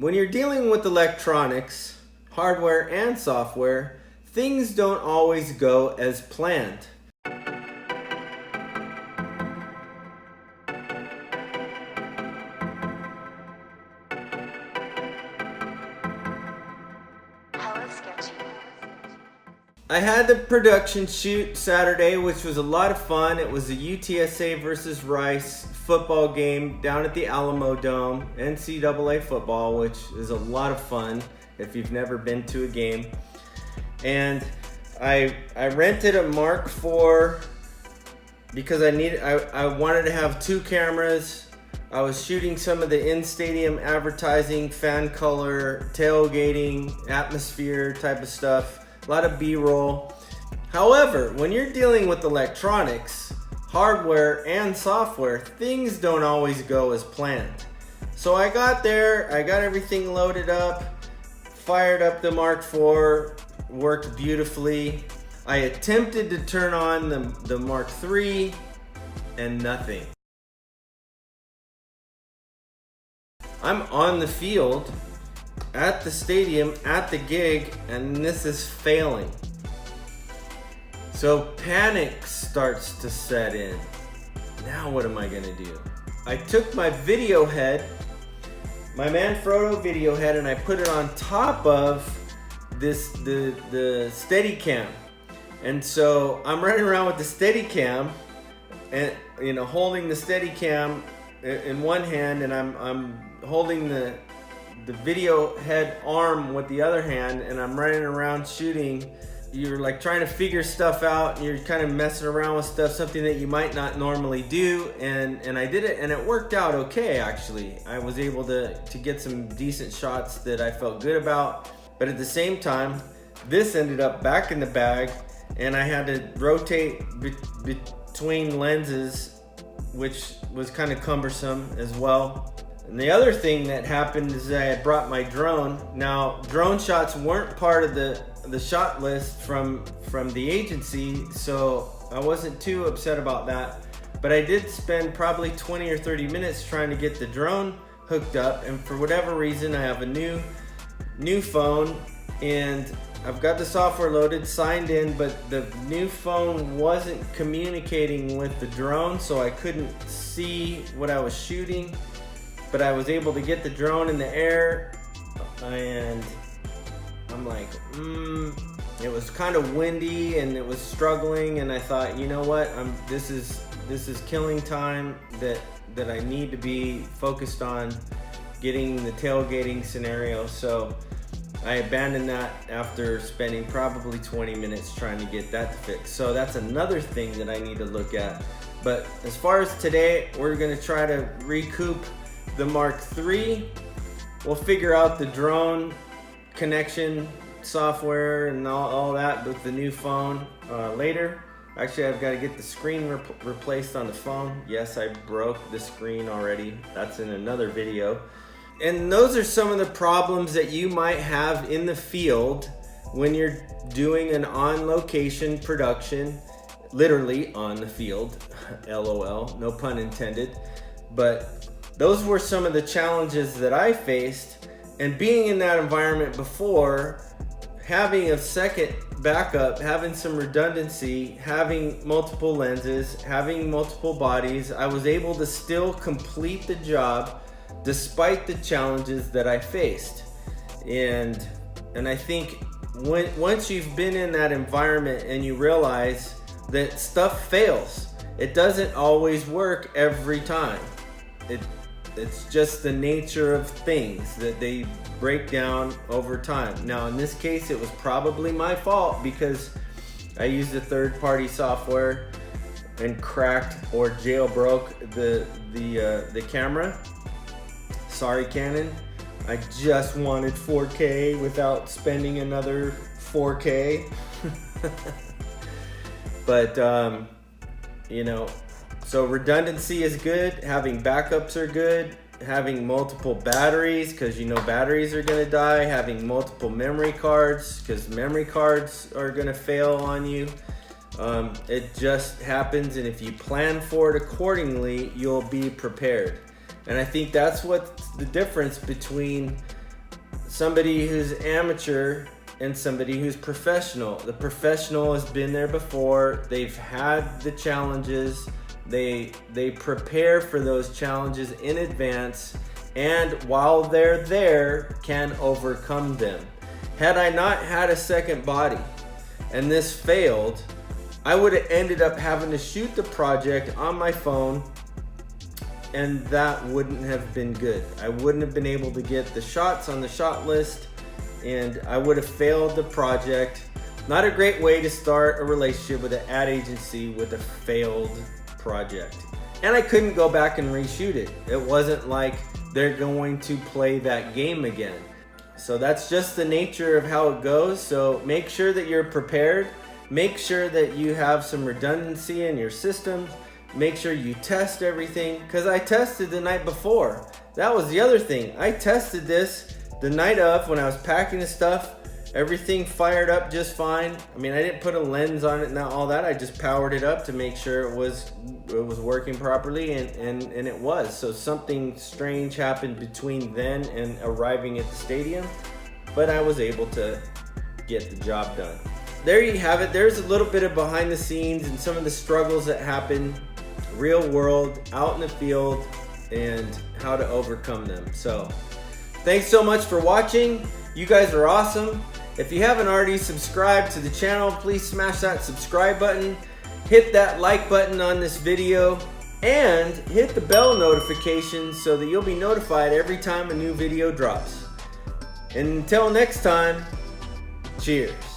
When you're dealing with electronics, hardware and software, things don't always go as planned. I had the production shoot Saturday, which was a lot of fun. It was a UTSA versus Rice football game down at the Alamo Dome, NCAA football, which is a lot of fun if you've never been to a game. And I rented a Mark IV because I wanted to have two cameras. I was shooting some of the in-stadium advertising, fan color, tailgating, atmosphere type of stuff. A lot of B-roll. However, when you're dealing with electronics, hardware and software, things don't always go as planned. So I got there, I got everything loaded up, fired up the Mark IV, worked beautifully. I attempted to turn on the Mark III and nothing. I'm on the field at the stadium, at the gig, and this is failing. So panic starts to set in. Now what am I gonna do? I took my video head, my Manfrotto video head, and I put it on top of the Steadicam. And so I'm running around with the Steadicam and holding the Steadicam in one hand, and I'm holding the video head arm with the other hand, and I'm running around shooting. You're like trying to figure stuff out, and you're kind of messing around with stuff, something that you might not normally do, and I did it, and it worked out okay. Actually, I was able to get some decent shots that I felt good about, but at the same time, this ended up back in the bag, and I had to rotate between lenses, which was kind of cumbersome as well. And the other thing that happened is that I had brought my drone. Now, drone shots weren't part of the shot list from the agency, so I wasn't too upset about that. But I did spend probably 20 or 30 minutes trying to get the drone hooked up, and for whatever reason, I have a new phone, and I've got the software loaded, signed in, but the new phone wasn't communicating with the drone, so I couldn't see what I was shooting. But I was able to get the drone in the air, and I'm like, it was kind of windy and it was struggling, and I thought, you know what, this is killing time that I need to be focused on getting the tailgating scenario. So I abandoned that after spending probably 20 minutes trying to get that fixed. So that's another thing that I need to look at. But as far as today, we're gonna try to recoup the Mark III. We'll figure out the drone connection software and all that with the new phone later. Actually, I've got to get the screen replaced on the phone. Yes, I broke the screen already. That's in another video. And those are some of the problems that you might have in the field when you're doing an on-location production, literally on the field, LOL, no pun intended. But those were some of the challenges that I faced, and being in that environment before, having a second backup, having some redundancy, having multiple lenses, having multiple bodies, I was able to still complete the job despite the challenges that I faced. And I think once you've been in that environment and you realize that stuff fails, it doesn't always work every time. It's just the nature of things that they break down over time. Now, in this case, it was probably my fault because I used a third-party software and cracked or jailbroke the camera. Sorry, Canon. I just wanted 4K without spending another 4K. But so redundancy is good, having backups are good, having multiple batteries, because batteries are going to die, having multiple memory cards, because memory cards are going to fail on you. It just happens, and if you plan for it accordingly, you'll be prepared. And I think that's what the difference between somebody who's amateur and somebody who's professional. The professional has been there before. They've had the challenges. They prepare for those challenges in advance, and while they're there, can overcome them. Had I not had a second body and this failed, I would have ended up having to shoot the project on my phone, and that wouldn't have been good. I wouldn't have been able to get the shots on the shot list, and I would have failed the project. Not a great way to start a relationship with an ad agency with a failed project. And I couldn't go back and reshoot it. It wasn't like they're going to play that game again. So that's just the nature of how it goes. So make sure that you're prepared. Make sure that you have some redundancy in your system. Make sure you test everything, because I tested the night before. That was the other thing. I tested this the night of when I was packing the stuff. Everything fired up just fine. I mean, I didn't put a lens on it and all that. I just powered it up to make sure it was working properly, and it was. So something strange happened between then and arriving at the stadium, but I was able to get the job done. There you have it. There's a little bit of behind the scenes and some of the struggles that happen, real world, out in the field, and how to overcome them. So thanks so much for watching. You guys are awesome. If you haven't already subscribed to the channel, please smash that subscribe button, hit that like button on this video, and hit the bell notification so that you'll be notified every time a new video drops. And until next time, cheers.